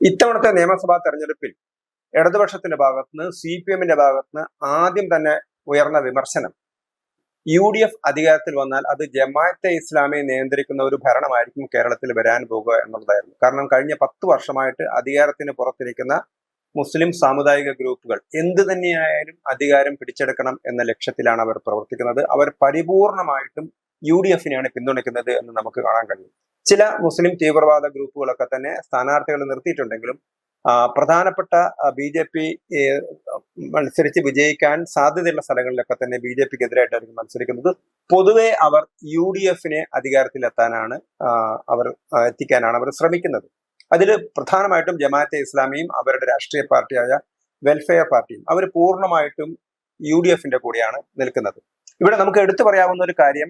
ഇത്തവണത്തെ നിയമസഭാ തെരഞ്ഞെടുപ്പിൽ ഇടതുപക്ഷത്തിന്റെ ഭാഗത്തുനിന്ന് CPM-ന്റെ ഭാഗത്തുനിന്ന് ആദ്യം തന്നെ ഉയർന്ന വിമർശനം UDF അധികാരത്തിൽ വന്നാൽ അത് ജമാഅത്തെ ഇസ്ലാമിയെ നിയന്ത്രിക്കുന്ന ഒരു ഭരണമായിരിക്കും കേരളത്തിൽ വരാൻ പോകുക എന്നുള്ളതായിരുന്നു. കാരണം കഴിഞ്ഞ 10 വർഷമായിട്ട് അധികാരത്തിന് പുറത്തിരിക്കുന്ന മുസ്ലിം സാമുദായിക ഗ്രൂപ്പുകൾ എന്ത് തന്നെയായാലും അധികാരം പിടിച്ചെടുക്കണം എന്ന ലക്ഷ്യത്തിലാണ് അവർ പ്രവർത്തിക്കുന്നത്. അവർ പരിപൂർണമായിട്ടും UDF-നെയാണ് പിന്തുണയ്ക്കുന്നത് എന്ന് നമുക്ക് കാണാൻ കഴിയും. ചില മുസ്ലിം തീവ്രവാദ ഗ്രൂപ്പുകളൊക്കെ തന്നെ സ്ഥാനാർത്ഥികളെ നിർത്തിയിട്ടുണ്ടെങ്കിലും പ്രധാനപ്പെട്ട BJP മത്സരിച്ച് വിജയിക്കാൻ സാധ്യതയുള്ള സ്ഥലങ്ങളിലൊക്കെ തന്നെ BJPക്ക് എതിരായിട്ടായിരിക്കും മത്സരിക്കുന്നത്. പൊതുവെ അവർ UDF-നെ അധികാരത്തിലെത്താനാണ് എത്തിക്കാനാണ് അവർ ശ്രമിക്കുന്നത്. അതിൽ പ്രധാനമായിട്ടും ജമാഅത്തെ ഇസ്ലാമിയും അവരുടെ രാഷ്ട്രീയ പാർട്ടിയായ വെൽഫെയർ പാർട്ടിയും അവർ പൂർണ്ണമായിട്ടും UDF-ന്റെ കൂടെയാണ് നിൽക്കുന്നത്. ഇവിടെ നമുക്ക് എടുത്തു പറയാവുന്ന ഒരു കാര്യം,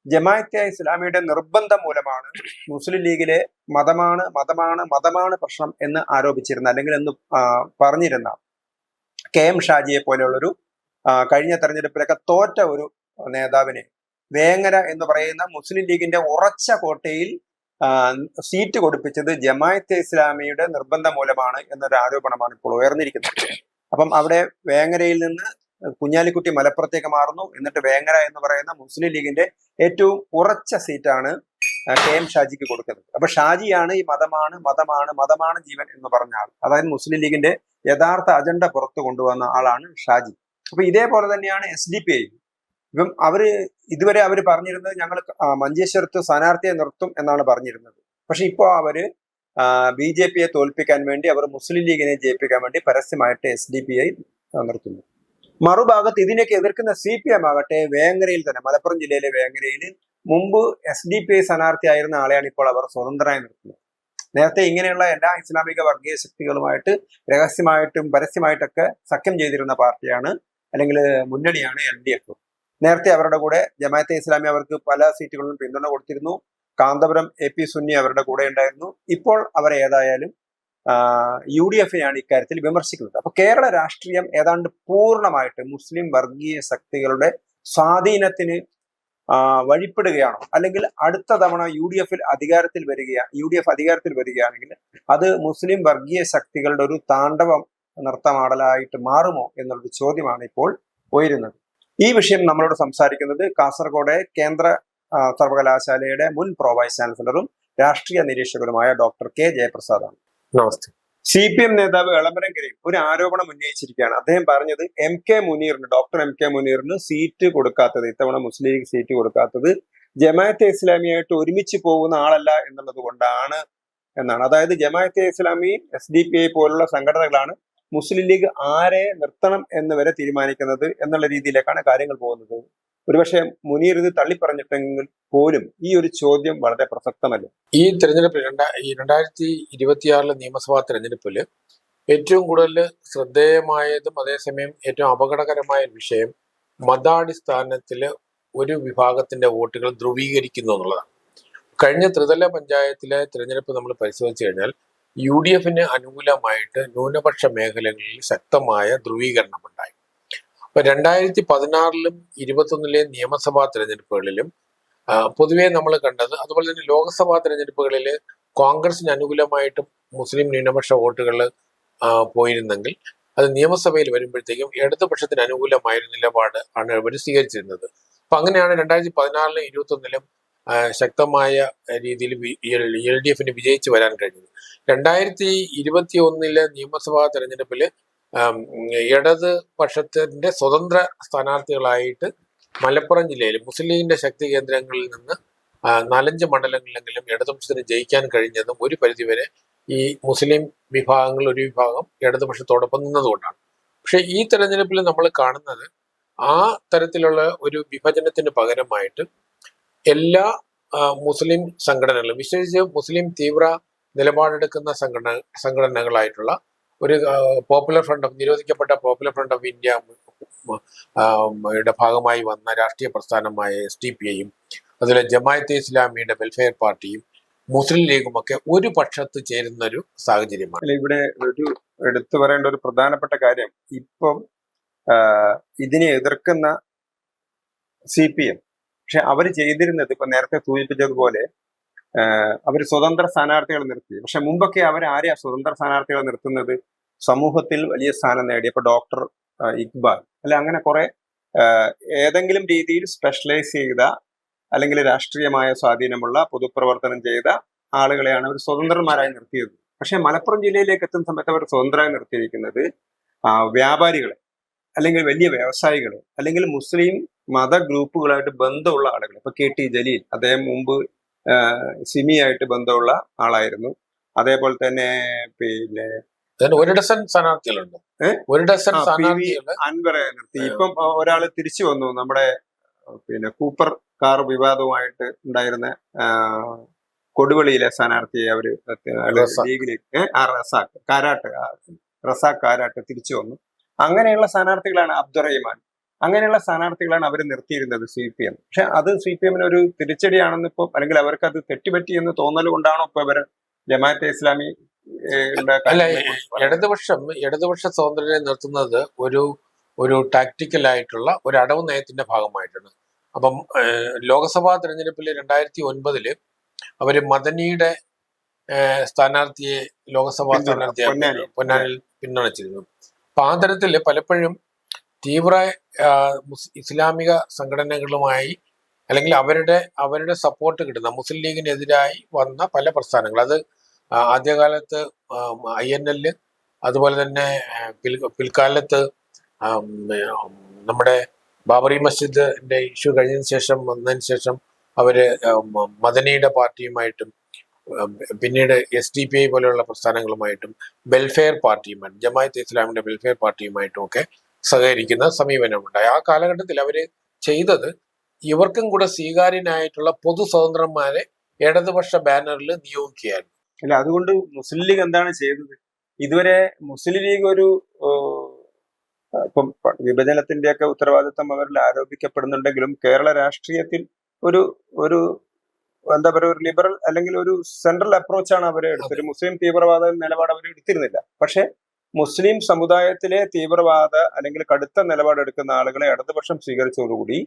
ജമാഅത്തെ ഇസ്ലാമിയുടെ നിർബന്ധം മൂലമാണ് മുസ്ലിം ലീഗിലെ മതമാണ് പ്രശ്നം എന്ന് ആരോപിച്ചിരുന്ന അല്ലെങ്കിൽ എന്ന് പറഞ്ഞിരുന്ന KM ഷാജിയെ പോലെയുള്ളൊരു കഴിഞ്ഞ തെരഞ്ഞെടുപ്പിലൊക്കെ തോറ്റ ഒരു നേതാവിനെ വേങ്ങര എന്ന് പറയുന്ന മുസ്ലിം ലീഗിന്റെ ഉറച്ച കോട്ടയിൽ സീറ്റ് കൊടുപ്പിച്ചത് ജമാഅത്തെ ഇസ്ലാമിയുടെ നിർബന്ധം മൂലമാണ് എന്നൊരു ആരോപണമാണ് ഇപ്പോൾ ഉയർന്നിരിക്കുന്നത്. അപ്പം അവിടെ വേങ്ങരയിൽ നിന്ന് കുഞ്ഞാലിക്കുട്ടി മലപ്പുറത്തേക്ക് മാറുന്നു. എന്നിട്ട് വേങ്ങര എന്ന് പറയുന്ന മുസ്ലിം ലീഗിന്റെ ഏറ്റവും ഉറച്ച സീറ്റാണ് KM ഷാജിക്ക് കൊടുക്കുന്നത്. അപ്പൊ ഷാജിയാണ് ഈ മതമാണ് ജീവൻ എന്ന് പറഞ്ഞ ആൾ. അതായത് മുസ്ലിം ലീഗിന്റെ യഥാർത്ഥ അജണ്ട പുറത്തു കൊണ്ടുവന്ന ആളാണ് ഷാജി. അപ്പൊ ഇതേപോലെ തന്നെയാണ് SDPI. ഇപ്പം ഇതുവരെ അവർ പറഞ്ഞിരുന്നത് ഞങ്ങൾ മഞ്ചേശ്വരത്ത് സ്ഥാനാർത്ഥിയെ നിർത്തും എന്നാണ് പറഞ്ഞിരുന്നത്. പക്ഷെ ഇപ്പോ അവര് BJP-യെ തോൽപ്പിക്കാൻ വേണ്ടി അവർ മുസ്ലിം ലീഗിനെ ജയിപ്പിക്കാൻ വേണ്ടി പരസ്യമായിട്ട് SDPI നിർത്തുന്നു. മറുഭാഗത്ത് ഇതിനൊക്കെ എതിർക്കുന്ന CPM ആകട്ടെ വേങ്ങരയിൽ തന്നെ, മലപ്പുറം ജില്ലയിലെ വേങ്ങരയിൽ മുമ്പ് SDPI സ്ഥാനാർത്ഥിയായിരുന്ന ആളെയാണ് ഇപ്പോൾ അവർ സ്വതന്ത്രമായി നിർത്തുന്നത്. നേരത്തെ ഇങ്ങനെയുള്ള എല്ലാ ഇസ്ലാമിക വർഗീയ ശക്തികളുമായിട്ട് രഹസ്യമായിട്ടും പരസ്യമായിട്ടൊക്കെ സഖ്യം ചെയ്തിരുന്ന പാർട്ടിയാണ് അല്ലെങ്കിൽ മുന്നണിയാണ് LDF. നേരത്തെ അവരുടെ കൂടെ ജമാഅത്തെ ഇസ്ലാമി അവർക്ക് പല സീറ്റുകളിലും പിന്തുണ കൊടുത്തിരുന്നു. കാന്തപുരം AP സുന്നി അവരുടെ കൂടെ ഉണ്ടായിരുന്നു. ഇപ്പോൾ അവർ ഏതായാലും UDF-നെയാണ് ഇക്കാര്യത്തിൽ വിമർശിക്കുന്നത്. അപ്പൊ കേരള രാഷ്ട്രീയം ഏതാണ്ട് പൂർണ്ണമായിട്ട് മുസ്ലിം വർഗീയ ശക്തികളുടെ സ്വാധീനത്തിന് വഴിപ്പെടുകയാണോ, അല്ലെങ്കിൽ അടുത്ത തവണ UDF അധികാരത്തിൽ വരികയാണെങ്കിൽ അത് മുസ്ലിം വർഗീയ ശക്തികളുടെ ഒരു താണ്ഡവം നൃത്തമാടലായിട്ട് മാറുമോ എന്നുള്ളൊരു ചോദ്യമാണ് ഇപ്പോൾ ഉയരുന്നത്. ഈ വിഷയം നമ്മളോട് സംസാരിക്കുന്നത് കാസർഗോഡ് കേന്ദ്ര സർവകലാശാലയുടെ മുൻ പ്രോ വൈസ് ചാൻസലറും രാഷ്ട്രീയ നിരീക്ഷകരുമായ ഡോക്ടർ K ജയപ്രസാദാണ്. നമസ്തേ. CPM നേതാവ് എളമരം കരീം ഒരു ആരോപണം ഉന്നയിച്ചിരിക്കുകയാണ്. അദ്ദേഹം പറഞ്ഞത് ഡോക്ടർ MK മുനീറിന് സീറ്റ് കൊടുക്കാത്തത്, ഇത്തവണ മുസ്ലിം ലീഗ് സീറ്റ് കൊടുക്കാത്തത് ജമാഅത്തെ ഇസ്ലാമിയായിട്ട് ഒരുമിച്ച് പോകുന്ന ആളല്ല എന്നുള്ളത് കൊണ്ടാണ് എന്നാണ്. അതായത് ജമാഅത്തെ ഇസ്ലാമി SDPI പോലുള്ള സംഘടനകളാണ് മുസ്ലിം ലീഗ് ആരെ നിർത്തണം എന്ന് വരെ തീരുമാനിക്കുന്നത് എന്നുള്ള രീതിയിലേക്കാണ് കാര്യങ്ങൾ പോകുന്നത്. ഒരുപക്ഷെ മുനീർ ഇത് തള്ളിപ്പറഞ്ഞിട്ടെങ്കിൽ പോലും ഈ ഒരു ചോദ്യം വളരെ പ്രസക്തമല്ല. ഈ തെരഞ്ഞെടുപ്പിൽ 2026 നിയമസഭാ തെരഞ്ഞെടുപ്പിൽ ഏറ്റവും കൂടുതൽ ശ്രദ്ധേയമായതും അതേസമയം ഏറ്റവും അപകടകരമായ വിഷയം മതാടിസ്ഥാനത്തിൽ ഒരു വിഭാഗത്തിന്റെ വോട്ടുകൾ ധ്രുവീകരിക്കുന്നു എന്നുള്ളതാണ്. കഴിഞ്ഞ ത്രിതല പഞ്ചായത്തിലെ തെരഞ്ഞെടുപ്പ് നമ്മൾ പരിശോധിച്ചു കഴിഞ്ഞാൽ UDF-ന് അനുകൂലമായിട്ട് ന്യൂനപക്ഷ മേഖലകളിൽ ശക്തമായ ധ്രുവീകരണമുണ്ടായി. അപ്പൊ 2016-ലും 2021-ലെ നിയമസഭാ തെരഞ്ഞെടുപ്പുകളിലും പൊതുവെ നമ്മൾ കണ്ടത്, അതുപോലെ തന്നെ ലോക്സഭാ തെരഞ്ഞെടുപ്പുകളിൽ കോൺഗ്രസിന് അനുകൂലമായിട്ടും മുസ്ലിം ന്യൂനപക്ഷ വോട്ടുകൾ പോയിരുന്നെങ്കിൽ അത് നിയമസഭയിൽ വരുമ്പോഴത്തേക്കും ഇടതുപക്ഷത്തിന് അനുകൂലമായ നിലപാട് ആണ് അവർ സ്വീകരിച്ചിരുന്നത്. അപ്പൊ അങ്ങനെയാണ് 2016-ലും 2021-ലും ശക്തമായ രീതിയിൽ LDF-ന് വിജയിച്ചു വരാൻ കഴിഞ്ഞത്. 2021-ലെ നിയമസഭാ തെരഞ്ഞെടുപ്പിൽ ഇടതുപക്ഷത്തിന്റെ സ്വതന്ത്ര സ്ഥാനാർത്ഥികളായിട്ട് മലപ്പുറം ജില്ലയിൽ മുസ്ലിം ലീഗിന്റെ ശക്തി കേന്ദ്രങ്ങളിൽ നിന്ന് 4-5 മണ്ഡലങ്ങളിലെങ്കിലും ഇടതുപക്ഷത്തിന് ജയിക്കാൻ കഴിഞ്ഞതും ഒരു പരിധിവരെ ഈ മുസ്ലിം വിഭാഗങ്ങളിൽ ഒരു വിഭാഗം ഇടതുപക്ഷത്തോടൊപ്പം നിന്നതുകൊണ്ടാണ്. പക്ഷെ ഈ തെരഞ്ഞെടുപ്പിൽ നമ്മൾ കാണുന്നത് ആ തരത്തിലുള്ള ഒരു വിഭജനത്തിന് പകരമായിട്ട് എല്ലാ മുസ്ലിം സംഘടനകളും, വിശേഷിച്ച് മുസ്ലിം തീവ്ര നിലപാടെടുക്കുന്ന സംഘടനകളായിട്ടുള്ള ഒരു നിരോധിക്കപ്പെട്ട പോപ്പുലർ ഫ്രണ്ട് ഓഫ് ഇന്ത്യ യുടെ ഭാഗമായി വന്ന രാഷ്ട്രീയ പ്രസ്ഥാനമായ SDPI-യും അതുപോലെ ജമാഅത്തെ ഇസ്ലാമിയുടെ വെൽഫെയർ പാർട്ടിയും മുസ്ലിം ലീഗും ഒക്കെ ഒരു പക്ഷത്ത് ചേരുന്ന ഒരു സാഹചര്യമാണ്. ഇവിടെ ഒരു എടുത്തു പറയേണ്ട ഒരു പ്രധാനപ്പെട്ട കാര്യം, ഇപ്പം ഇതിനെ എതിർക്കുന്ന CPM, പക്ഷെ അവർ ചെയ്തിരുന്നത് ഇപ്പൊ നേരത്തെ സൂചിപ്പിച്ചതുപോലെ അവർ സ്വതന്ത്ര സ്ഥാനാർത്ഥികളെ നിർത്തി. പക്ഷെ മുമ്പൊക്കെ അവർ ആരെയാ സ്വതന്ത്ര സ്ഥാനാർത്ഥികളെ നിർത്തുന്നത്? സമൂഹത്തിൽ വലിയ സ്ഥാനം നേടിയ ഇപ്പൊ ഡോക്ടർ ഇക്ബാൽ അല്ലെ, അങ്ങനെ കുറെ ഏതെങ്കിലും രീതിയിൽ സ്പെഷ്യലൈസ് ചെയ്ത അല്ലെങ്കിൽ രാഷ്ട്രീയമായ സ്വാധീനമുള്ള പൊതുപ്രവർത്തനം ചെയ്ത ആളുകളെയാണ് അവർ സ്വതന്ത്രന്മാരായി നിർത്തിയത്. പക്ഷെ മലപ്പുറം ജില്ലയിലേക്ക് എത്തുന്ന സമയത്ത് അവർ സ്വതന്ത്രമായി നിർത്തിയിരിക്കുന്നത് വ്യാപാരികളെ, അല്ലെങ്കിൽ വലിയ വ്യവസായികളെ, അല്ലെങ്കിൽ മുസ്ലിം മത ഗ്രൂപ്പുകളായിട്ട് ബന്ധമുള്ള ആളുകൾ. ഇപ്പൊ KT ജലീൽ, അദ്ദേഹം മുമ്പ് സിമിയായിട്ട് ബന്ധമുള്ള ആളായിരുന്നു. അതേപോലെ തന്നെ പിന്നെ ഒരു ഡസൻ സ്ഥാനാർത്ഥികളുണ്ട്, ഒരു ഡസൻ അൻവറെ നിർത്തി. ഇപ്പം ഒരാൾ തിരിച്ചു വന്നു, നമ്മുടെ പിന്നെ കൂപ്പർ കാർ വിവാദവുമായിട്ട് ഉണ്ടായിരുന്ന കൊടുവള്ളിയിലെ സ്ഥാനാർത്ഥിയെ അവര് ലീഗിലേക്ക് റസാഖ് കാരാട്ട് തിരിച്ചു വന്നു. അങ്ങനെയുള്ള സ്ഥാനാർത്ഥികളാണ് അബ്ദുറഹിമാൻ, അങ്ങനെയുള്ള സ്ഥാനാർത്ഥികളാണ് അവർ നിർത്തിയിരുന്നത് CPM. പക്ഷെ അത് CPM ഒരു തിരിച്ചടിയാണെന്ന് ഇപ്പൊ, അല്ലെങ്കിൽ അവർക്ക് അത് തെറ്റുപറ്റി എന്ന് തോന്നൽ കൊണ്ടാണോ ഇപ്പൊ ഇവര് ജമാഅത്തെ ഇസ്ലാമി അല്ല, ഇടതുപക്ഷ സ്വതന്ത്രരെ നിർത്തുന്നത് ഒരു ടാക്ടിക്കൽ ആയിട്ടുള്ള ഒരു അടവ് നയത്തിന്റെ ഭാഗമായിട്ടാണ്. അപ്പം ലോക്സഭാ തെരഞ്ഞെടുപ്പിൽ 2009 അവര് മദനിയുടെ സ്ഥാനാർത്ഥിയെ ലോക്സഭാ സ്ഥാനാർത്ഥിയായി പൊന്നാനിൽ പിന്തുണച്ചിരുന്നു. അപ്പൊ ആ തരത്തില് പലപ്പോഴും തീവ്ര ഇസ്ലാമിക സംഘടനകളുമായി അല്ലെങ്കിൽ അവരുടെ സപ്പോർട്ട് കിട്ടുന്ന മുസ്ലിം ലീഗിനെതിരായി വന്ന പല പ്രസ്ഥാനങ്ങൾ, അത് ആദ്യകാലത്ത് INL, അതുപോലെ തന്നെ പിൽക്കാലത്ത് നമ്മുടെ ബാബറി മസ്ജിദിന്റെ ഇഷ്യൂ വന്നതിന് ശേഷം അവര് മദനിയുടെ പാർട്ടിയുമായിട്ടും പിന്നീട് SDPI പോലെയുള്ള പ്രസ്ഥാനങ്ങളുമായിട്ടും വെൽഫെയർ പാർട്ടിയുമായിട്ടും ജമാഅത്തെ ഇസ്ലാമിന്റെ വെൽഫെയർ പാർട്ടിയുമായിട്ടും ഒക്കെ സഹകരിക്കുന്ന സമീപനമുണ്ടായി. ആ കാലഘട്ടത്തിൽ അവര് ചെയ്തത് ഇവർക്കും കൂടെ സ്വീകാര്യനായിട്ടുള്ള പൊതു സ്വതന്ത്രന്മാരെ ഇടതുപക്ഷ ബാനറിൽ നിയോഗിക്കുകയായിരുന്നു. അല്ല, അതുകൊണ്ട് മുസ്ലിം ലീഗ് എന്താണ് ചെയ്തത്? ഇതുവരെ മുസ്ലിം ലീഗ് ഒരു ഇപ്പം വിഭജനത്തിന്റെയൊക്കെ ഉത്തരവാദിത്വം അവരിൽ ആരോപിക്കപ്പെടുന്നുണ്ടെങ്കിലും കേരള രാഷ്ട്രീയത്തിൽ ഒരു എന്താ പറയുക, ഒരു ലിബറൽ അല്ലെങ്കിൽ ഒരു സെൻട്രൽ അപ്രോച്ചാണ് അവർ എടുത്തത്. ഒരു മുസ്ലിം തീവ്രവാദ നിലപാട് അവർ എടുത്തിരുന്നില്ല. പക്ഷെ മുസ്ലിം സമുദായത്തിലെ തീവ്രവാദ അല്ലെങ്കിൽ കടുത്ത നിലപാടെടുക്കുന്ന ആളുകളെ ഇടതുപക്ഷം സ്വീകരിച്ചതോടുകൂടി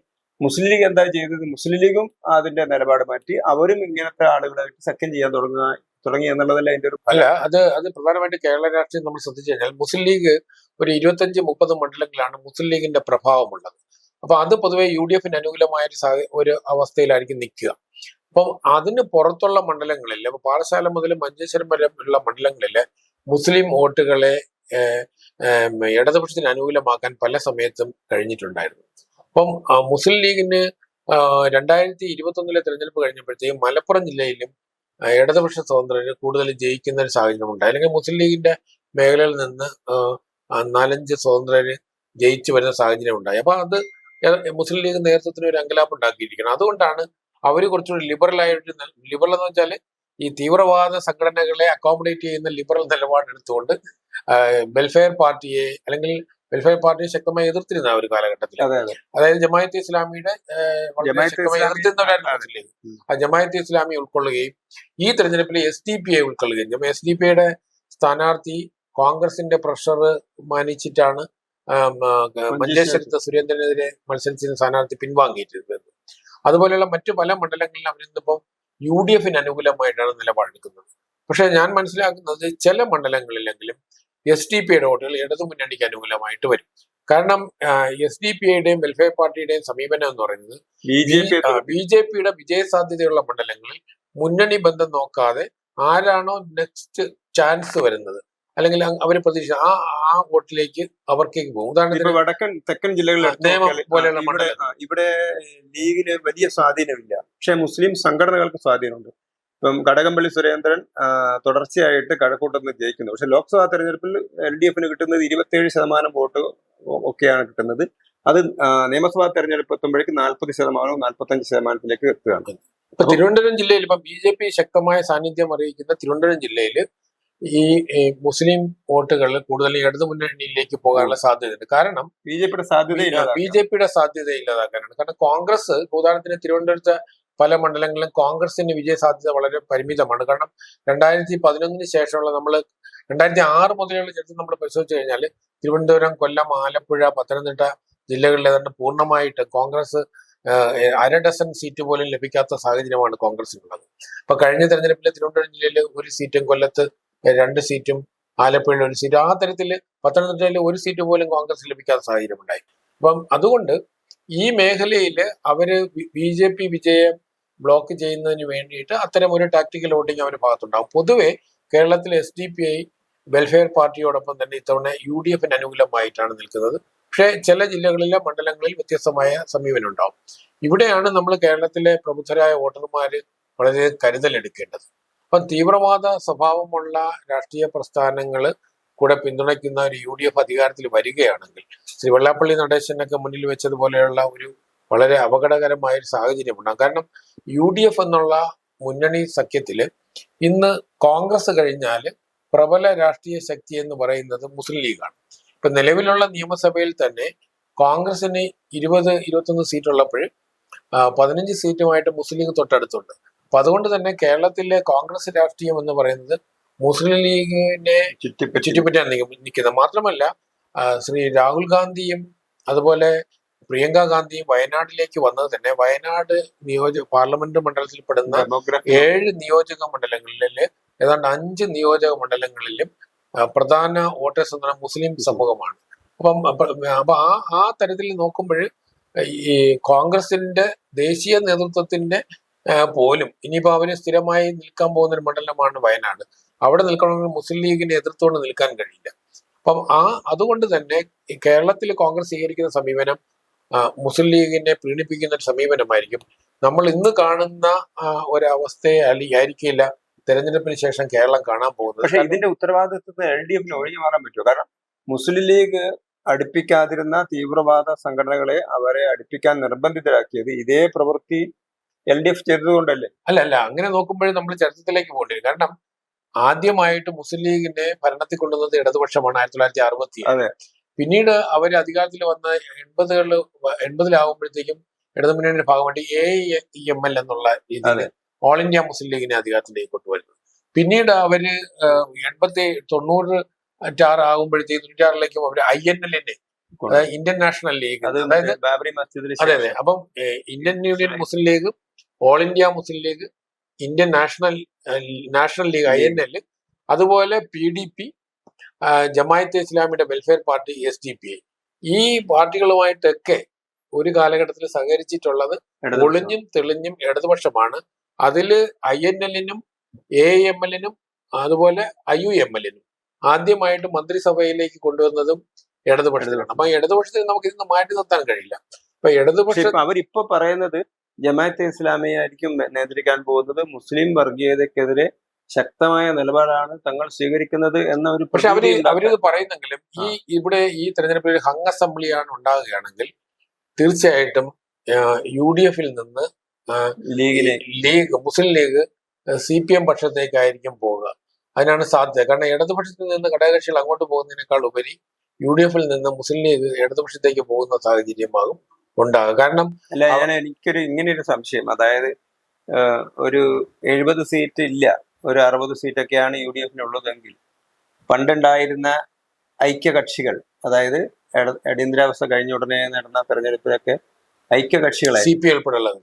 മുസ്ലിം ലീഗ് എന്താ ചെയ്തത്? മുസ്ലിം ലീഗും അതിന്റെ നിലപാട് മാറ്റി അവരും ഇങ്ങനത്തെ ആളുകളായിട്ട് സെക്കൻഡ് ചെയ്യാൻ തുടങ്ങി എന്നുള്ളതല്ല അതിന്റെ ഒരു അല്ല. അത് പ്രധാനമായിട്ട് കേരള രാഷ്ട്രീയം നമ്മൾ ശ്രദ്ധിച്ചു കഴിഞ്ഞാൽ മുസ്ലിം ലീഗ് ഒരു 25-30 മണ്ഡലങ്ങളിലാണ് മുസ്ലിം ലീഗിന്റെ പ്രഭാവമുള്ളത്. അപ്പൊ അത് പൊതുവെ UDF അനുകൂലമായ ഒരു അവസ്ഥയിലായിരിക്കും നിൽക്കുക. അപ്പം അതിന് പുറത്തുള്ള മണ്ഡലങ്ങളിൽ, അപ്പൊ പാറശാല മുതൽ മഞ്ചേശ്വരം വരെ ഉള്ള മണ്ഡലങ്ങളില് മുസ്ലിം വോട്ടുകളെ ഇടതുപക്ഷത്തിന് അനുകൂലമാക്കാൻ പല സമയത്തും കഴിഞ്ഞിട്ടുണ്ടായിരുന്നു. അപ്പം മുസ്ലിം ലീഗിന് 2021 തെരഞ്ഞെടുപ്പ് കഴിഞ്ഞപ്പോഴത്തേക്കും മലപ്പുറം ജില്ലയിലും ഇടതുപക്ഷ സ്വതന്ത്രര് കൂടുതൽ ജയിക്കുന്ന ഒരു സാഹചര്യം ഉണ്ടായി. അല്ലെങ്കിൽ മുസ്ലിം ലീഗിന്റെ മേഖലയിൽ നിന്ന് 4-5 സ്വതന്ത്രര് ജയിച്ചു വരുന്ന സാഹചര്യം ഉണ്ടായി. അപ്പൊ അത് മുസ്ലിം ലീഗ് നേതൃത്വത്തിന് ഒരു അങ്കലാപ്പ് ഉണ്ടാക്കിയിരിക്കണം. അതുകൊണ്ടാണ് അവർ കുറച്ചുകൂടി ലിബറൽ എന്ന് വെച്ചാൽ ഈ തീവ്രവാദ സംഘടനകളെ അക്കോമഡേറ്റ് ചെയ്യുന്ന ലിബറൽ നിലപാടെടുത്തുകൊണ്ട് വെൽഫെയർ പാർട്ടിയെ ശക്തമായി എതിർത്തിരുന്ന ഒരു കാലഘട്ടത്തിൽ, അതായത് ജമാഅത്തെ ഇസ്ലാമിയുടെ എതിർത്തിരുന്നവരായിരുന്നു. ആ ജമാഅത്തെ ഇസ്ലാമി ഉൾക്കൊള്ളുകയും ഈ തെരഞ്ഞെടുപ്പിൽ SDPI ഉൾക്കൊള്ളുകയും SDPIയുടെ സ്ഥാനാർത്ഥി കോൺഗ്രസിന്റെ പ്രഷർ മാനിച്ചിട്ടാണ് മഞ്ചേശ്വരത്ത് സുരേന്ദ്രനെതിരെ മത്സരിച്ചിരുന്ന സ്ഥാനാർത്ഥി പിൻവാങ്ങിയിട്ടിരുന്നത്. അതുപോലെയുള്ള മറ്റു പല മണ്ഡലങ്ങളിലും അവരിന്നിപ്പം UDF അനുകൂലമായിട്ടാണ് നിലപാടെടുക്കുന്നത്. പക്ഷെ ഞാൻ മനസ്സിലാക്കുന്നത് ചില മണ്ഡലങ്ങളിലെങ്കിലും SDPIയുടെ വോട്ടുകൾ ഇടതുമുന്നണിക്ക് അനുകൂലമായിട്ട് വരും. കാരണം SDPIയുടെയും വെൽഫെയർ പാർട്ടിയുടെയും സമീപനം എന്ന് പറയുന്നത് BJPയുടെ വിജയസാധ്യതയുള്ള മണ്ഡലങ്ങളിൽ മുന്നണി ബന്ധം നോക്കാതെ ആരാണോ നെക്സ്റ്റ് ചാൻസ് വരുന്നത് അല്ലെങ്കിൽ അവർ പ്രതീക്ഷ ആ വോട്ടിലേക്ക് അവർക്കേക്ക് പോകും. ഉദാഹരണത്തിന് വടക്കൻ തെക്കൻ ജില്ലകളിൽ പോലെയുള്ള ഇവിടെ ലീഗിന് വലിയ സ്വാധീനമില്ല, പക്ഷെ മുസ്ലിം സംഘടനകൾക്ക് സ്വാധീനമുണ്ട്. ഇപ്പം കടകംപള്ളി സുരേന്ദ്രൻ തുടർച്ചയായിട്ട് കഴക്കൂട്ടത്ത് ജയിക്കുന്നു. പക്ഷെ ലോക്സഭാ തെരഞ്ഞെടുപ്പിൽ LDFന് കിട്ടുന്നത് 27% വോട്ട് ഒക്കെയാണ് കിട്ടുന്നത്. അത് നിയമസഭാ തെരഞ്ഞെടുപ്പ് എത്തുമ്പോഴേക്ക് 40%, 45%-ലേക്ക് എത്തുകയാണ്. ഇപ്പൊ തിരുവനന്തപുരം ജില്ലയിൽ ഇപ്പൊ BJP ശക്തമായ സാന്നിധ്യം അറിയിക്കുന്ന തിരുവനന്തപുരം ജില്ലയിൽ ഈ മുസ്ലിം വോട്ടുകൾ കൂടുതൽ ഇടതു മുന്നണിയിലേക്ക് പോകാനുള്ള സാധ്യതയുണ്ട്. കാരണം BJPയുടെ സാധ്യത ഇല്ലാതാക്കാനാണ്. കാരണം കോൺഗ്രസ്, ഉദാഹരണത്തിന് തിരുവനന്തപുരത്തെ പല മണ്ഡലങ്ങളിലും കോൺഗ്രസിന് വിജയ സാധ്യത വളരെ പരിമിതമാണ്. കാരണം 2011 ശേഷമുള്ള 2006 മുതലുള്ള ചരിത്രം നമ്മൾ പരിശോധിച്ചു കഴിഞ്ഞാൽ തിരുവനന്തപുരം, കൊല്ലം, ആലപ്പുഴ, പത്തനംതിട്ട ജില്ലകളിൽ ഏതാണ്ട് പൂർണ്ണമായിട്ട് കോൺഗ്രസ് അര ഡസൻ സീറ്റ് പോലും ലഭിക്കാത്ത സാഹചര്യമാണ് കോൺഗ്രസിനുള്ളത്. ഇപ്പൊ കഴിഞ്ഞ തെരഞ്ഞെടുപ്പിൽ തിരുവനന്തപുരം ജില്ലയിൽ ഒരു സീറ്റും, കൊല്ലത്ത് 2 സീറ്റും, ആലപ്പുഴയിൽ 1 സീറ്റ്, ആ തരത്തിൽ പത്തനംതിട്ടയിൽ 1 സീറ്റ് പോലും കോൺഗ്രസ് ലഭിക്കാത്ത സാഹചര്യം ഉണ്ടായി. അപ്പം അതുകൊണ്ട് ഈ മേഖലയിൽ അവര് BJP വിജയം ബ്ലോക്ക് ചെയ്യുന്നതിന് വേണ്ടിയിട്ട് അത്തരം ഒരു ടാക്ടിക്കൽ വോട്ടിംഗ് അവരുടെ ഭാഗത്തുണ്ടാകും. പൊതുവെ കേരളത്തിലെ SDPI വെൽഫെയർ പാർട്ടിയോടൊപ്പം തന്നെ ഇത്തവണ UDFന് അനുകൂലമായിട്ടാണ് നിൽക്കുന്നത്. പക്ഷേ ചില ജില്ലകളിലെ മണ്ഡലങ്ങളിൽ വ്യത്യസ്തമായ സമീപനം ഉണ്ടാവും. ഇവിടെയാണ് നമ്മൾ കേരളത്തിലെ പ്രബുദ്ധരായ വോട്ടർമാർ വളരെ കരുതലെടുക്കേണ്ടത്. അപ്പം തീവ്രവാദ സ്വഭാവമുള്ള രാഷ്ട്രീയ പ്രസ്ഥാനങ്ങൾ കൂടെ പിന്തുണയ്ക്കുന്ന ഒരു UDF അധികാരത്തിൽ വരികയാണെങ്കിൽ ശ്രീ വെള്ളാപ്പള്ളി നടേശനൊക്കെ മുന്നിൽ വെച്ചതുപോലെയുള്ള ഒരു വളരെ അപകടകരമായ ഒരു സാഹചര്യമുണ്ടാകും. കാരണം UDF എന്നുള്ള മുന്നണി സഖ്യത്തില് ഇന്ന് കോൺഗ്രസ് കഴിഞ്ഞാൽ പ്രബല രാഷ്ട്രീയ ശക്തി എന്ന് പറയുന്നത് മുസ്ലിം ലീഗാണ്. ഇപ്പൊ നിലവിലുള്ള നിയമസഭയിൽ തന്നെ കോൺഗ്രസിന് 20-21 സീറ്റുള്ളപ്പോൾ 15 സീറ്റുമായിട്ട് മുസ്ലിം ലീഗ് തൊട്ടടുത്തുണ്ട്. അപ്പൊ അതുകൊണ്ട് തന്നെ കേരളത്തിലെ കോൺഗ്രസ് രാഷ്ട്രീയം എന്ന് പറയുന്നത് മുസ്ലിം ലീഗിനെ ചുറ്റിപ്പറ്റിയാണ് നിൽക്കുന്നത്. മാത്രമല്ല ശ്രീ രാഹുൽ ഗാന്ധിയും അതുപോലെ പ്രിയങ്ക ഗാന്ധിയും വയനാട്ടിലേക്ക് വന്നത് തന്നെ വയനാട് പാർലമെന്റ് മണ്ഡലത്തിൽ പെടുന്ന 7 നിയോജക മണ്ഡലങ്ങളില് ഏതാണ്ട് 5 നിയോജക മണ്ഡലങ്ങളിലും പ്രധാന വോട്ടേഴ്സ് എന്ന് പറഞ്ഞാൽ മുസ്ലിം സമൂഹമാണ്. അപ്പൊ ആ തരത്തിൽ നോക്കുമ്പോൾ ഈ കോൺഗ്രസിന്റെ ദേശീയ നേതൃത്വത്തിന്റെ പോലും ഇനിയിപ്പോ അവര് സ്ഥിരമായി നിൽക്കാൻ പോകുന്ന ഒരു മണ്ഡലമാണ് വയനാട്. അവിടെ നിൽക്കണമെങ്കിൽ മുസ്ലിം ലീഗിനെ എതിർത്തുകൊണ്ട് നിൽക്കാൻ കഴിയില്ല. അപ്പം അതുകൊണ്ട് തന്നെ കേരളത്തിൽ കോൺഗ്രസ് സ്വീകരിക്കുന്ന സമീപനം മുസ്ലിം ലീഗിനെ പ്രീണിപ്പിക്കുന്ന ഒരു സമീപനമായിരിക്കും. നമ്മൾ ഇന്ന് കാണുന്ന ഒരവസ്ഥയെ ആയിരിക്കില്ല തെരഞ്ഞെടുപ്പിന് ശേഷം കേരളം കാണാൻ പോകുന്നത്. പക്ഷെ ഇതിന്റെ ഉത്തരവാദിത്വത്തിന് LDFന് ഒഴിഞ്ഞു മാറാൻ പറ്റുമോ? കാരണം മുസ്ലിം ലീഗ് അടുപ്പിക്കാതിരുന്ന തീവ്രവാദ സംഘടനകളെ അവരെ അടുപ്പിക്കാൻ നിർബന്ധിതരാക്കിയത് ഇതേ പ്രവൃത്തി LDF ചെയ്തതുകൊണ്ടല്ലേ? അല്ല, അങ്ങനെ നോക്കുമ്പോഴേ നമ്മൾ ചരിത്രത്തിലേക്ക് പോകേണ്ടി വരും. കാരണം ആദ്യമായിട്ട് മുസ്ലിം ലീഗിനെ ഭരണത്തിൽ കൊണ്ടുവന്നത് ഇടതുപക്ഷമാണ് 1967. പിന്നീട് അവർ അധികാരത്തിൽ വന്ന 80-ലാകുമ്പോഴത്തേക്കും ഇടതുമുന്നണിയുടെ ഭാഗമായിട്ട് AIML എന്നുള്ള രീതിയിൽ ഓൾ ഇന്ത്യ മുസ്ലിം ലീഗിനെ അധികാരത്തിലേക്ക് കൊണ്ടുവരുന്നത്. പിന്നീട് അവര് 90 ആകുമ്പോഴത്തേക്കും 96-ലേക്കും അവർ INL-നെ ഇന്ത്യൻ നാഷണൽ ലീഗ്, അതായത് അതെ. അപ്പം Indian Union Muslim League, All India Muslim League, Indian National League INL, അതുപോലെ PDP, ജമായത്തെ ഇസ്ലാമിയുടെ വെൽഫെയർ പാർട്ടി SDPI, ഈ പാർട്ടികളുമായിട്ടൊക്കെ ഒരു കാലഘട്ടത്തിൽ സഹകരിച്ചിട്ടുള്ളത് ഒളിഞ്ഞും തെളിഞ്ഞും ഇടതുപക്ഷമാണ്. അതില് INL-നും AIML-നും അതുപോലെ IUML-നും ആദ്യമായിട്ട് മന്ത്രിസഭയിലേക്ക് കൊണ്ടുവന്നതും ഇടതുപക്ഷത്തിലാണ്. അപ്പൊ ഇടതുപക്ഷത്തിൽ നമുക്ക് ഇന്ന് മാറ്റി നിർത്താൻ കഴിയില്ല. അപ്പൊ ഇടതുപക്ഷം അവരിപ്പോ പറയുന്നത് ജമാഅത്തെ ഇസ്ലാമിയെ ആയിരിക്കും നിയന്ത്രിക്കാൻ പോകുന്നത്, മുസ്ലിം വർഗീയതക്കെതിരെ ശക്തമായ നിലപാടാണ് തങ്ങൾ സ്വീകരിക്കുന്നത് എന്ന ഒരു. പക്ഷെ അവരിത് പറയുന്നെങ്കിലും ഇവിടെ ഈ തെരഞ്ഞെടുപ്പിൽ ഒരു ഹങ് അസംബ്ലിയാണ് ഉണ്ടാകുകയാണെങ്കിൽ തീർച്ചയായിട്ടും UDF-ൽ നിന്ന് മുസ്ലിം ലീഗ് CPM പക്ഷത്തേക്കായിരിക്കും പോവുക. അതിനാണ് സാധ്യത. കാരണം ഇടതുപക്ഷത്തിൽ നിന്ന് ഘടകകക്ഷികൾ അങ്ങോട്ട് പോകുന്നതിനേക്കാൾ ഉപരി UDF-ൽ നിന്ന് മുസ്ലിം ലീഗ് ഇടതുപക്ഷത്തേക്ക് പോകുന്ന സാഹചര്യമാകും ഉണ്ടാകുക. കാരണം എനിക്കൊരു ഇങ്ങനെയൊരു സംശയം, അതായത് ഒരു 70 സീറ്റ് ഇല്ല, ഒരു 60 സീറ്റൊക്കെയാണ് UDF-നുള്ളതെങ്കിൽ പണ്ടുണ്ടായിരുന്ന ഐക്യകക്ഷികൾ, അതായത് അടിയന്തരാവസ്ഥ കഴിഞ്ഞ ഉടനെ നടന്ന തെരഞ്ഞെടുപ്പിലൊക്കെ ഐക്യകക്ഷികളെ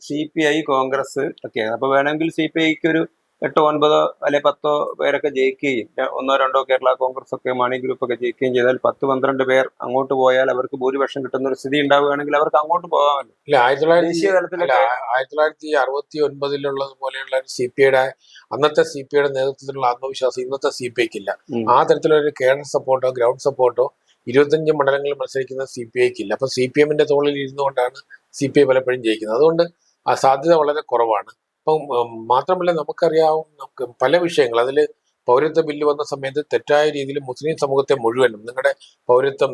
CPI, കോൺഗ്രസ് ഒക്കെ. അപ്പൊ വേണമെങ്കിൽ CPIക്ക് ഒരു 8-9 അല്ലെ 10 പേരൊക്കെ ജയിക്കുകയും 1-2 കേരള കോൺഗ്രസ് ഒക്കെ മാണി ഗ്രൂപ്പ് ഒക്കെ ജയിക്കുകയും ചെയ്താൽ 10-12 പേർ അങ്ങോട്ട് പോയാൽ അവർക്ക് ഭൂരിപക്ഷം കിട്ടുന്ന ഒരു സ്ഥിതി ഉണ്ടാവുകയാണെങ്കിൽ അവർക്ക് അങ്ങോട്ട് പോകാമല്ലോ. 1969 പോലെയുള്ള CPIയുടെ അന്നത്തെ CPIയുടെ നേതൃത്വത്തിലുള്ള ആത്മവിശ്വാസം ഇന്നത്തെ CPIക്കില്ല. ആ തരത്തിലൊരു കേഡർ സപ്പോർട്ടോ ഗ്രൗണ്ട് സപ്പോർട്ടോ 25 മണ്ഡലങ്ങളിൽ മത്സരിക്കുന്ന CPIക്കില്ല. അപ്പൊ CPM-ന്റെ തോളിൽ ഇരുന്നുകൊണ്ടാണ് CPI പലപ്പോഴും ജയിക്കുന്നത്. അതുകൊണ്ട് ആ സാധ്യത വളരെ കുറവാണ്. അപ്പം മാത്രമല്ല നമുക്ക് പല വിഷയങ്ങൾ, അതിൽ പൗരത്വ ബില്ല് വന്ന സമയത്ത് തെറ്റായ രീതിയിൽ മുസ്ലിം സമൂഹത്തെ മുഴുവനും നിങ്ങളുടെ പൗരത്വം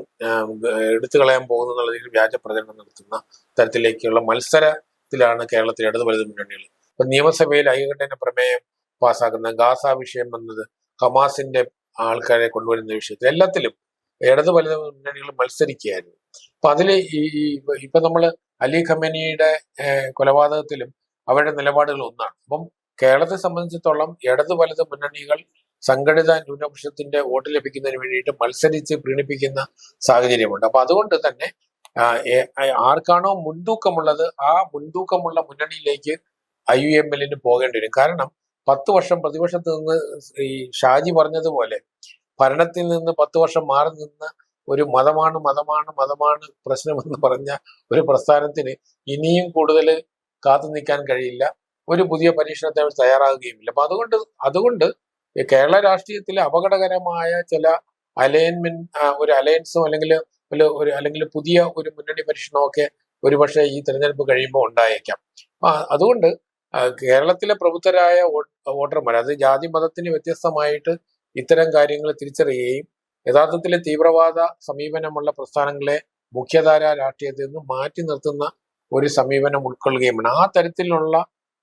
എടുത്തു കളയാൻ പോകുന്ന എന്നുള്ള രീതിയിൽ വ്യാജ പ്രചരണം നടത്തുന്ന തരത്തിലേക്കുള്ള മത്സരത്തിലാണ് കേരളത്തിലെ ഇടതു വലതു മുന്നണികൾ. ഇപ്പൊ നിയമസഭയിൽ ഐകകണ്ഠ്യേന പ്രമേയം പാസ്സാക്കുന്ന ഗാസ വിഷയം വന്നത്, ഹമാസിന്റെ ആൾക്കാരെ കൊണ്ടുവരുന്ന വിഷയത്തിൽ എല്ലാത്തിലും ഇടതു വലതു മുന്നണികൾ മത്സരിക്കുകയായിരുന്നു. അപ്പൊ അതില് ഇപ്പൊ നമ്മള് അലി ഖമേനിയുടെ കൊലപാതകത്തിലും അവരുടെ നിലപാടുകൾ ഒന്നാണ്. അപ്പം കേരളത്തെ സംബന്ധിച്ചിടത്തോളം ഇടതു വലത് മുന്നണികൾ സംഘടിത ന്യൂനപക്ഷത്തിന്റെ വോട്ട് ലഭിക്കുന്നതിന് വേണ്ടിയിട്ട് മത്സരിച്ച് പ്രീണിപ്പിക്കുന്ന സാഹചര്യമുണ്ട്. അപ്പൊ അതുകൊണ്ട് തന്നെ ആർക്കാണോ മുൻതൂക്കമുള്ളത് ആ മുൻതൂക്കമുള്ള മുന്നണിയിലേക്ക് IUML പോകേണ്ടി വരും. കാരണം 10 വർഷം പ്രതിപക്ഷത്ത് നിന്ന് ഈ ഷാജി പറഞ്ഞതുപോലെ ഭരണത്തിൽ നിന്ന് 10 വർഷം മാറി നിന്ന ഒരു മതമാണ് പ്രശ്നമെന്ന് പറഞ്ഞ ഒരു പ്രസ്ഥാനത്തിന് ഇനിയും കൂടുതൽ കാത്തു നിൽക്കാൻ കഴിയില്ല. ഒരു പുതിയ പരീക്ഷണത്തെ അവർ തയ്യാറാകുകയുമില്ല. അപ്പൊ അതുകൊണ്ട് ഈ കേരള രാഷ്ട്രീയത്തിലെ അപകടകരമായ ചില ഒരു അലയൻസോ അല്ലെങ്കിൽ പുതിയ ഒരു മുന്നണി പരീക്ഷണമൊക്കെ ഒരുപക്ഷെ ഈ തെരഞ്ഞെടുപ്പ് കഴിയുമ്പോൾ ഉണ്ടായേക്കാം. അതുകൊണ്ട് കേരളത്തിലെ പ്രബുദ്ധരായ വോട്ടർമാർ, അത് ജാതി മതത്തിന് വ്യത്യസ്തമായിട്ട് ഇത്തരം കാര്യങ്ങൾ തിരിച്ചറിയുകയും യഥാർത്ഥത്തിൽ തീവ്രവാദ സമീപനമുള്ള പ്രസ്ഥാനങ്ങളെ മുഖ്യധാര രാഷ്ട്രീയത്തിൽ നിന്ന് മാറ്റി നിർത്തുന്ന ഒരു സമീപനം ഉൾക്കൊള്ളുകയും വേണം. ആ തരത്തിലുള്ള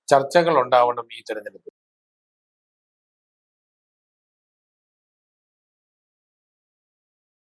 ചർച്ചകൾ ഉണ്ടാവണം ഈ തെരഞ്ഞെടുപ്പ്.